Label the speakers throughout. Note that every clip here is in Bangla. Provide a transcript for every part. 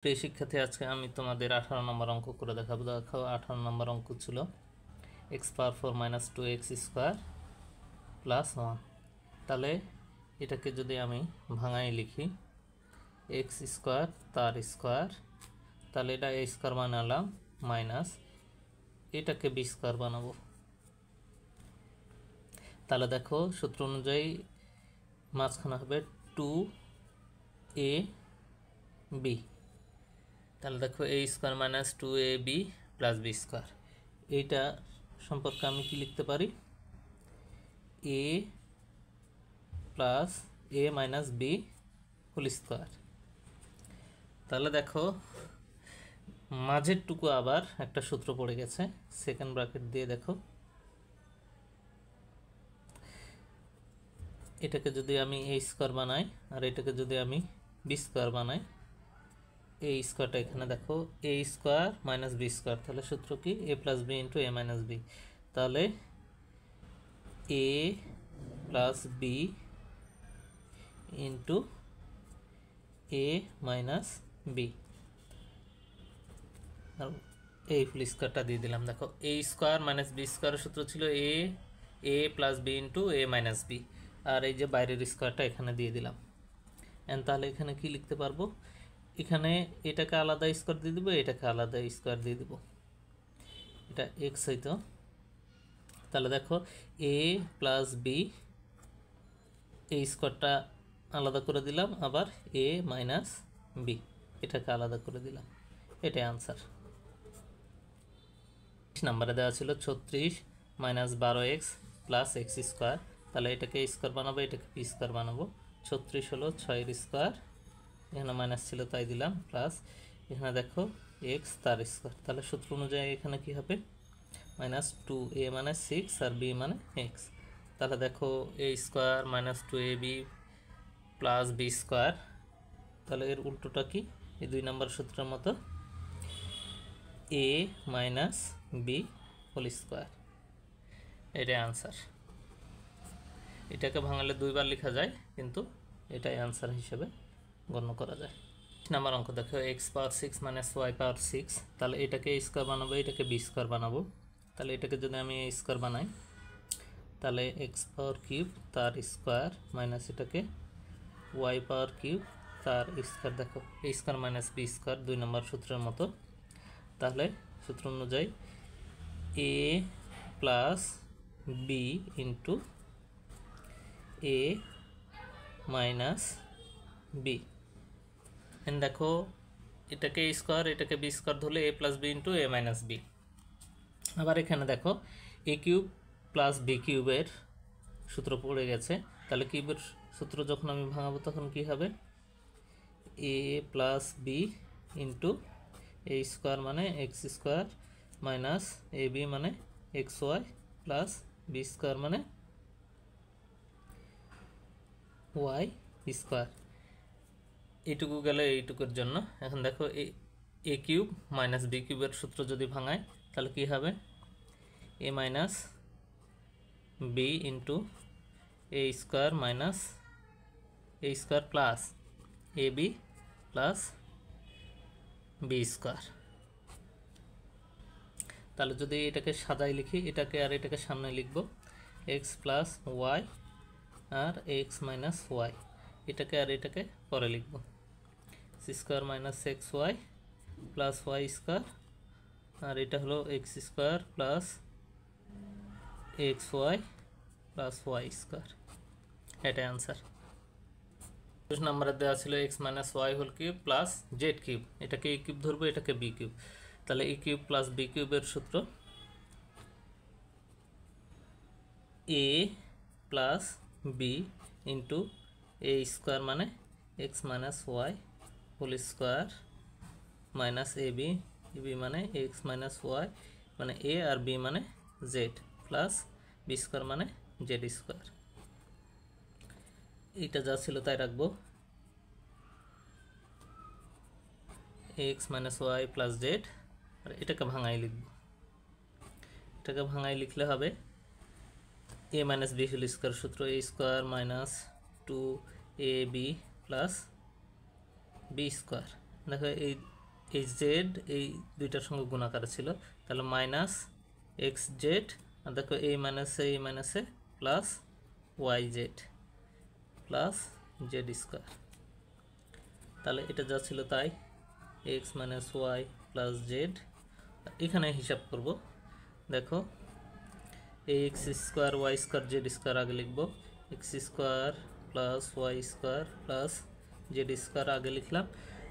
Speaker 1: প্রিয় শিক্ষার্থী, আজকে আমি তোমাদের 18 নম্বর অঙ্ক করে দেখাবো। দেখো 18 নম্বর অঙ্ক ছিল x⁴ - 2x² + 1। তাহলে এটাকে যদি আমি ভাঙাই লিখি x² তার স্কোয়ার, তাহলে এটা a² বানালাম মাইনাস এটাকে b² বানাবো। তাহলে দেখো সূত্র অনুযায়ী মাঝখানে হবে 2ab। তাহলে দেখো a² - 2ab + b²। এইটা সম্পর্কে আমি কি লিখতে পারি? a + a - b²। তাহলে দেখো মাঝেরটুকু আবার একটা সূত্র পড়ে গেছে, সেকেন্ড ব্র্যাকেট দিয়ে দেখো এটাকে যদি আমি a² বানাই আর এটাকে যদি আমি b² বানাই, এই স্কোয়ারটা এখানে দেখো a² - b², তাহলে সূত্র কি a + b × a - b। তাহলে a + b × a - b, এই ফুল স্কোয়ারটা দিয়ে দিলাম। দেখো a² - b² সূত্র ছিল a + b × a - b, আর এই যে বাইরের স্কোয়ারটা এখানে দিয়ে দিলাম। তাহলে এখানে কি লিখতে পারবো? এখানে এটাকে আলাদা স্কোয়ার দিয়ে দিব, এটাকে আলাদা স্কোয়ার দিয়ে দিব, এটা x হইতো। তাহলে দেখো a + b, এই স্কোয়ারটা আলাদা করে দিলাম, আবার a - b এটাকে আলাদা করে দিলাম, এটাই আনসার। নাম্বারে দেওয়া ছিল 36 - 12x + x²। তাহলে এটাকে স্কোয়ার বানাবো, এটাকে p² বানাবো। 36 হলো 6-এর স্কোয়ার, এখানে মাইনাস ছিল তাই দিলাম, প্লাস এখানে দেখো x তার স্কোয়ার। তাহলে সূত্র অনুযায়ী এখানে কি হবে? -2a মানে 6 আর b মানে x। তাহলে দেখো a² - 2ab + b²। তাহলে এর উল্টোটা কি? এই 2 নম্বর সূত্রের মতো a - b², এটাই আনসার। এটাকে ভাঙালে 2 বার লেখা যায়, কিন্তু এটাই আনসার হিসেবে গণ্য করা যায়। নাম্বার অঙ্ক দেখো x⁴ - y⁴। তাহলে এটাকে a² বানাবো, এটাকে b² বানাবো। তাহলে এটাকে যদি আমি a² বানাই, তাহলে x⁴³ তার স্কোয়ার মাইনাস এটাকে y⁴³ তার স্কোয়ার। দেখো a² - b² 2 নম্বর সূত্রের মতো। তাহলে সূত্র অনুযায়ী a + b × a - b। দেখো এটাকে স্কোয়ার, এটাকে b² ধরলে a + b × a - b। আবার এখানে দেখো a³ + b³ এর সূত্র পড়ে গেছে। তাহলে কিউবের সূত্র যখন আমি ভাঙাবো তখন কি হবে? a + b × a² মানে x² মাইনাস ab মানে xy প্লাস b² মানে y²। এইটুকু গেল এইটুকুর জন্য। এখন দেখো a³ - b³ এর সূত্র যদি ভাঙাই তাহলে কি হবে? a - b × a² minus a² plus ab plus b²। তাহলে যদি এটাকে সাজাই লিখি, এটাকে আর এটাকে সামনে লিখব x + y আর x - y, এটাকে আর এটাকে পরে লিখব c² - xy প্লাস y², আর এটা হলো x² plus xy plus y², এটাই আনসার। 2 নম্বরে দেওয়া ছিল x - y³ প্লাস z³ এটাকে a³ ধরবো, এটাকে b³। তাহলে a³ + b³ এর সূত্র a + b × a² মানে x - y² minus ab, ab মানে x - y মানে a আর b মানে z প্লাস b² মানে z²। এইটা যা ছিল তাই রাখবো, x - y প্লাস z, আর এটাকে ভাঙাই লিখব। এটাকে ভাঙাই লিখলে হবে a - b² সূত্র a² - 2ab প্লাস b²। দেখো এই এই জেড এই দুইটার সঙ্গে গুণাকার ছিল, তাহলে মাইনাস এক্স জেড, আর দেখো এই মাইনাসে plus Y Z plus Z square. তাহলে এটা যা ছিল তাই, X minus Y plus Z. এখানে হিসাব করব, দেখো এই X square Y square Z square আগে লিখব, X square plus Y square plus Z square আগে লিখলাম।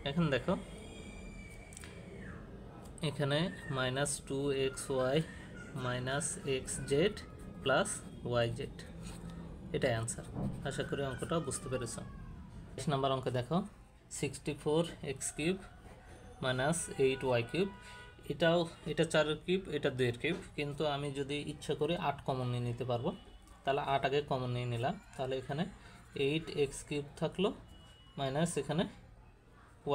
Speaker 1: এখন দেখো এখানে minus 2xy minus X Z plus Y Z, এটাই অ্যান্সার। আশা করি অঙ্কটা বুঝতে পেরেছ। ২০ নম্বর অঙ্কে দেখো 64x³ মাইনাস 8y কিউব, এটা 4-এর কিউব, এটা 2-এর কিউব, কিন্তু আমি যদি ইচ্ছা করি 8 কমন নিয়ে নিতে পারবো, তাহলে 8 আগে কমন নিয়ে নিলাম। তাহলে এখানে 8x³ থাকলো মাইনাস এখানে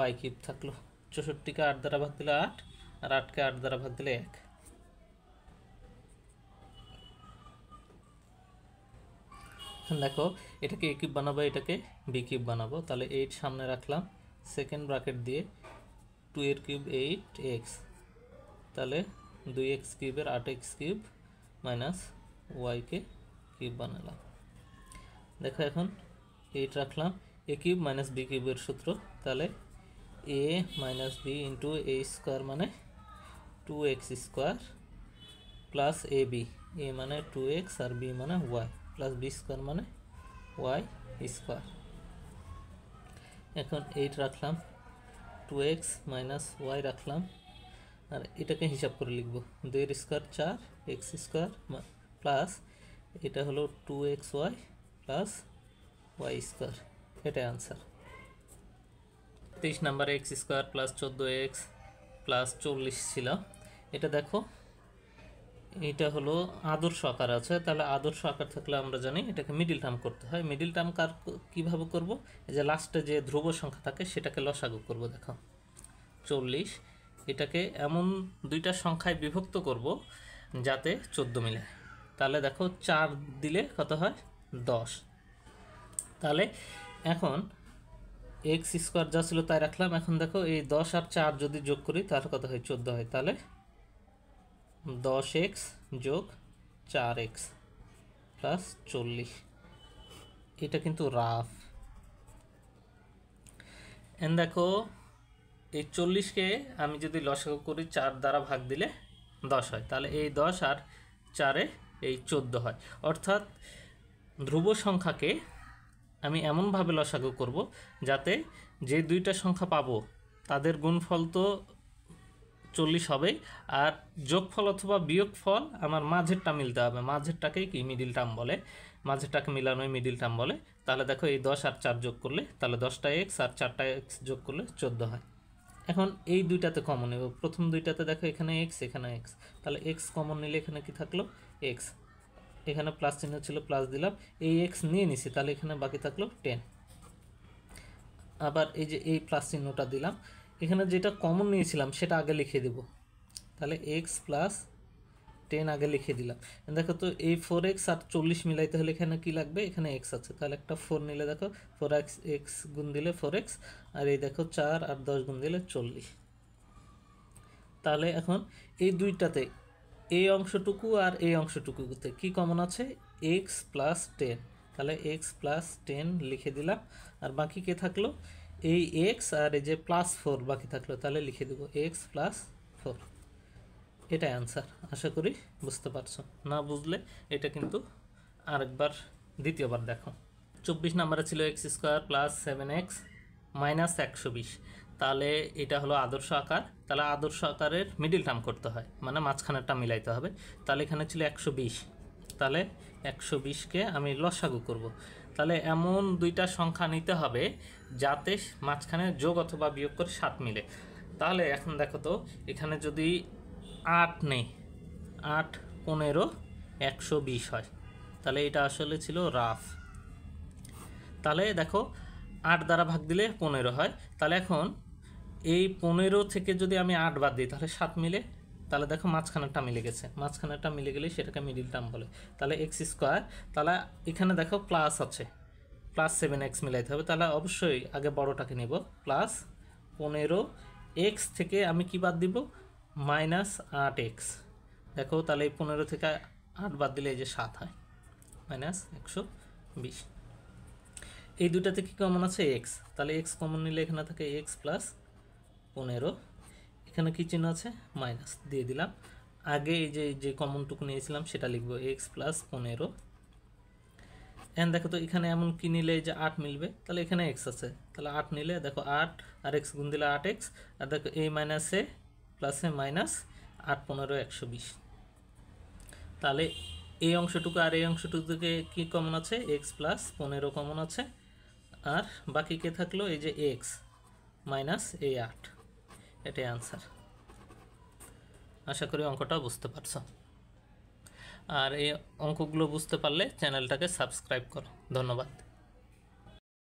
Speaker 1: y³ থাকলো। 64কে 8 দ্বারা ভাগ দিলে 8, আর 8কে 8 দ্বারা ভাগ দিলে 1। দেখো এটাকে a কিউব বানাবো, এটাকে b কিউব বানাবো। তাহলে 8 সামনে রাখলাম, সেকেন্ড ব্র্যাকেট দিয়ে 2-এর কিউব 8x, তাহলে 2x কিউবের 8x কিউব মাইনাস ওয়াইকে কিউব বানালাম। দেখো এখন 8 রাখলাম, a কিউব মাইনাস b কিউবের সূত্র, তাহলে a minus b into a square মানে 2x square plus ab, a মানে 2x আর b মানে y প্লাস b স্কোয়ার মানে y স্কোয়ার। এখন 8 রাখলাম, 2x মাইনাস y রাখলাম, আর এটাকে হিসাব করে লিখব, 2-এর স্কোয়ার 4 x স্কোয়ার প্লাস এটা হলো 2xy প্লাস y স্কোয়ার, এটাই আনসার। 23 নম্বরে x square plus 14x plus 40 ছিল। এটা দেখো এটা হলো আদর্শ আকার আছে, তাহলে আদর্শ আকার থাকলে আমরা জানি এটাকে মিডিল টার্ম করতে হয়। মিডিল টার্ম কীভাবে করব, এই যে লাস্টে যে ধ্রুব সংখ্যা থাকে সেটাকে লসাগু করব। দেখো 40, এটাকে এমন দুইটা সংখ্যায় বিভক্ত করব যাতে 14 মিলে। তাহলে দেখো 4 দিলে কত হয় 10। তাহলে এখন এক্স স্কোয়ার যা ছিল তাই রাখলাম। এখন দেখো এই 10 আর 4 যদি যোগ করি তাহলে কত হয় 14 হয়। তাহলে 10x যোগ 4x প্লাস 40, এটা কিন্তু রাফ। দেখো এই 40কে আমি যদি লসাগু করি 4 দ্বারা ভাগ দিলে 10 হয়, তাহলে এই 10 আর 4-এ এই 14 হয়। অর্থাৎ ধ্রুব সংখ্যাকে আমি এমনভাবে লসাগু করব যাতে যে দুইটা সংখ্যা পাবো তাদের গুণফল তো 40 হবে, আর যোগফল অথবা বিয়োগফল আমার মাঝেরটা মিলতে হবে। মাঝেরটাকেই কি মিডিল টার্ম বলে, মাঝেরটাকে মিলানোই মিডিল টার্ম বলে। তাহলে দেখো এই 10 আর 4 যোগ করলে তাহলে 10টা এক্স আর 4টা এক্স যোগ করলে 14 হয়। এখন এই দুইটাতে কমন নেব, প্রথম দুইটাতে দেখো এখানে এক্স এখানে এক্স, তাহলে এক্স কমন নিলে এখানে কি থাকলো এক্স, এখানে প্লাস চিহ্ন ছিল প্লাস দিলাম, এই এক্স নিয়ে নিছি, তাহলে এখানে বাকি থাকলো 10। আবার এই যে এই প্লাস চিহ্নটা দিলাম, এখানে যেটা কমন নিয়েছিলাম সেটা আগে লিখে দেব, তাহলে এক্স প্লাস 10 আগে লিখে দিলাম। দেখো তো এই 4x আর 40 মিলাইতে হলে এখানে কি লাগবে, এখানে এক্স আছে, তাহলে একটা 4 নিলে দেখো 4x এক্স গুণ দিলে 4x, আর এই দেখো 4 আর 10 গুণ দিলে 40। তাহলে এখন এই দুইটাতে এই অংশটুকু আর এই অংশটুকুতে কি কমন আছে, এক্স প্লাস 10, তাহলে এক্স প্লাস 10 লিখে দিলাম। আর বাকি কে থাকলো এই এক্স আর এই যে প্লাস 4 বাকি থাকলো, তাহলে লিখে দেবো এক্স প্লাস 4, এটাই অ্যান্সার। আশা করি বুঝতে পারছো, না বুঝলে এটা কিন্তু আরেকবার দ্বিতীয়বার দেখো। 24 নম্বরে ছিল x square plus 7x minus 120, তাহলে এটা হলো আদর্শ আকার। তাহলে আদর্শ আকারের মিডিল টার্ম করতে হয়, মানে মাঝখানেরটা মিলাইতে হবে। তাহলে এখানে ছিল 120, তাহলে 120কে আমি লসাগু করব। তাহলে এমন দুইটা সংখ্যা নিতে হবে যাতে মাঝখানে যোগ অথবা বিয়োগ করে 7 মিলে। তাহলে এখন দেখো তো এখানে যদি 8 নেই, 8, 15, 120 হয়, তাহলে এটা আসলে ছিল রাফ। তাহলে দেখো 8 দ্বারা ভাগ দিলে 15 হয়, তাহলে এখন এই 15 থেকে যদি আমি 8 বাদ দিই তাহলে 7 মিলে, তাহলে দেখো মাঝখানেরটা মিলে গেছে, মাঝখানেরটা মিলে গেলে সেটাকে মিডিল টার্ম বলে। তাহলে এক্স স্কোয়ার, তাহলে এখানে দেখো প্লাস আছে, প্লাস 7x মিলাইতে হবে, তাহলে অবশ্যই আগে বড়টাকে নেব, প্লাস 15 এক্স থেকে আমি কি বাদ দিব, মাইনাস 8x। দেখো তাহলে এই 15 থেকে 8 বাদ দিলে এই যে 7 হয়, মাইনাস 120। এই দুইটাতে কি কমন আছে, এক্স, তাহলে এক্স কমন নিলে এখানে থাকে এক্স প্লাস 15, এখানে কি চিহ্ন আছে, মাইনাস দিয়ে দিলাম। আগে এই যে কমনটুকু নিয়েছিলাম সেটা লিখবো, এক্স প্লাস 15। এখন দেখো তো এখানে এমন কি নিলে যে 8 মিলবে, তাহলে এখানে এক্স আছে, তাহলে 8 নিলে দেখো 8 আর এক্স গুণ দিলে 8x, আর দেখো এই মাইনাসে প্লাসে মাইনাস 8 15 120। তাহলে এই অংশটুকু আর এই অংশটুকু থেকে কি কমন আছে, এক্স প্লাস 15 কমন আছে, আর বাকি কে থাকলো, এই যে এক্স মাইনাস এই 8, এটাই আনসার। আশা করি অঙ্কটা বুঝতে পারছো। আর এই অঙ্কগুলো বুঝতে পারলে চ্যানেলটাকে সাবস্ক্রাইব করো। ধন্যবাদ।